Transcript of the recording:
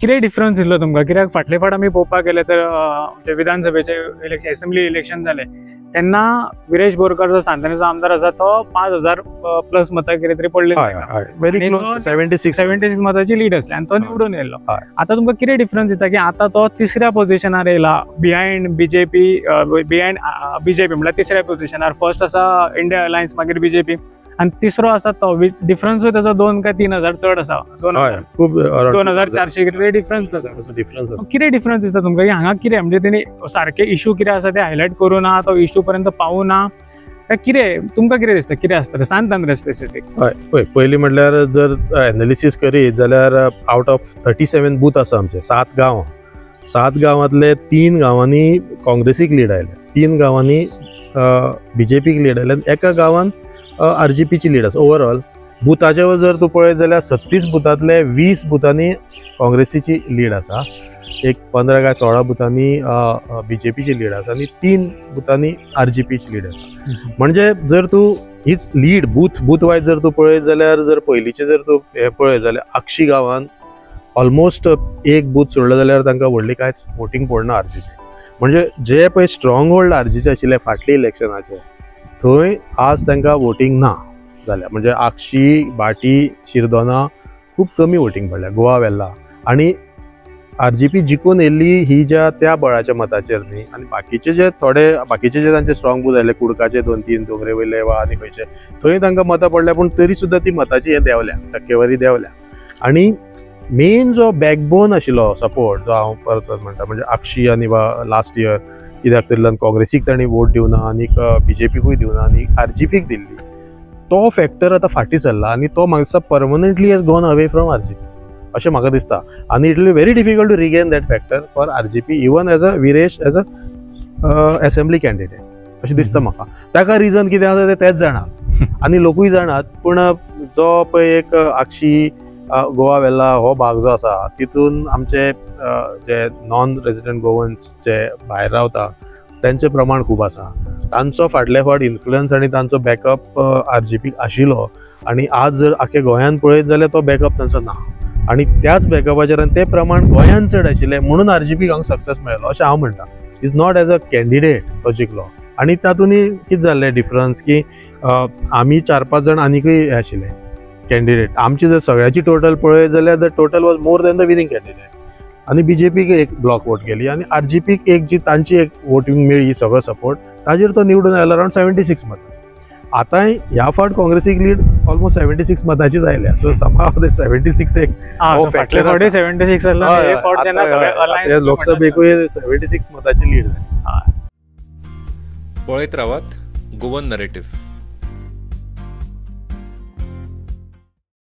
कितें डिफरन्स दिसलो तुमकां? कित्याक फाटले फावट आमी पळोवपाक गेले तर विधानसभेचे असेंब्ली इलेक्शन जाले तेन्ना विरेश बोरकर जो सांतानेचो आमदार आसा तो 5000 प्लस मतां कितें तरी पडले, व्हेरी क्लोज 76 मतांची लीड आसली आनी तो निवडून येयलो. आतां तुमकां कितें डिफरन्स दिसता की आतां तो तिसऱ्या पोझिशनार येयला बिहायंड बीजेपी म्हणल्यार तिसऱ्या पोझिशनार. फर्स्ट आसा इंडिया अलायन्स, मागीर बीजेपी, आणि तिसरो आसा तो. डिफरन्सूय ताचो 2 काय 3000 चड आसा. 2400 कितें डिफरन्स आसा. कितें डिफरन्स दिसता तुमकां की हांगा कितें म्हणजे तेणी सारके इश्यू कितें आसा ते हायलायट करूं ना, तो इश्यू पर्यंत पावूं ना, काय कितें तुमकां कितें दिसता कितें आसता सांगता मरे स्पेसिफीक? हय, पयलीं म्हणल्यार जर एनालिसीस करीत जाल्यार आउट ऑफ 37 बूथ आसा आमचे 7 गांव. 7 गांवांतले 3 गांवांनी काँग्रेसीक लीड आयले, 3 गांवांनी बीजेपीक लीड आयले, एका गांवांत आरजीपीची लीड आसा. ओवरऑल बुथाचेर जर तूं पळयत जाल्यार 36 बुथांतले 20 बुथांनी काँग्रेसीची लीड आसा, एक 15 काय 16 बुथांनी बीजेपीची लीड आसा आनी 3 बुथांनी आरजीपीची लीड आसा. म्हणजे जर तूं हीच लीड बूथ वायज जर तूं पळयत जाल्यार जर पयलींचे जर तूं हे पळयत जाल्यार आक्षी गांवांत ऑलमोस्ट एक बूथ सोडलो जाल्यार तांकां व्हडली कांयच वोटींग पडना आरजीपी. म्हणजे जे पळय स्ट्रॉंग होल्ड आरजीचे आशिल्ले फाटले इलेक्शनाचे थंय आज तांकां वोटींग ना जाल्या. म्हणजे आक्षी, बाटी, शिरदोना खूब कमी वोटींग पडल्या, गोवा वेल्ला. आनी आरजीपी जिखून येयल्ली ही ज्या त्या बळाच्या मताचेर न्ही, आनी बाकीचे जे तांचे स्ट्रॉंग बूथ आयले कुडकाचे 2-3 दोंगरे वयले वा आनी खंयचे थंय तांकां मतां पडल्या, पूण तरी सुद्दां ती मताची हे देंवल्या, टक्केवारी देंवल्या. आनी मेन जो बॅकबोन आशिल्लो सपोर्ट जो हांव परत म्हणटा म्हणजे आक्षी आनी वा लास्ट इयर कित्याक तरी काँग्रेसीक तांणी वोट दिवना आनी बीजेपीकूय दिवना आनी आरजीपीक दिल्ली, तो फॅक्टर आतां फाटीं सरला आनी तो म्हाका दिसता permanently has gone away from RGP अशें म्हाका दिसता. आनी it will be very difficult to regain that factor for RGP even as a Viresh as a assembly candidate अशें दिसता म्हाका. ताका रिजन कितें आसा तेच जाणात आनी लोकूय जाणात. पूण जो पळय एक आक्षी, गोवा वेल्ला हो भाग जो आसा तितून आमचे जे नॉन रेजिडेंट गोवन्स जे भायर रावता त्यांचे प्रमाण खूब आसा. तांचो फाटले फावट इन्फ्लुअन्स आनी तांचो बॅकअप आरजीपीक आशिल्लो आनी आज जर आख्या गोंयांत पळयत जाल्यार तो बॅकअप तांचो ना. आनी त्याच बॅकअपाचेर आनी ते प्रमाण गोंयांत चड आशिल्लें म्हणून आरजीपीक हांगा सक्सेस मेळ्ळो अशें हांव म्हणटा. Is not as a candidate तो जिखलो. आनी तातूंतय कितें जाल्लें डिफरन्स की आमी 4-5 जाण आनीकूय आशिल्ले कॅन्डिडेट. आमची जर सगळ्याची टोटल पळयत जाल्यार the total was more than the winning candidate. आनी बीजेपीक एक ब्लॉक वोट गेली आनी आरजीपीक एक जी तांची एक वोटींग मेळ्ळी सगळो सपोर्ट ताजेर तो निवडून आयलो अरावंड 76 मतां. आतां ह्या फावट काँग्रेसीक लीड ऑलमोस्ट 76 मतांचीच आयल्या. सो समहाव 76 एक फाटले फावटी 76 लोकसभेकूय 76 मतांची लीड जाली. पळयत रावात गोवन नरेटिव्ह.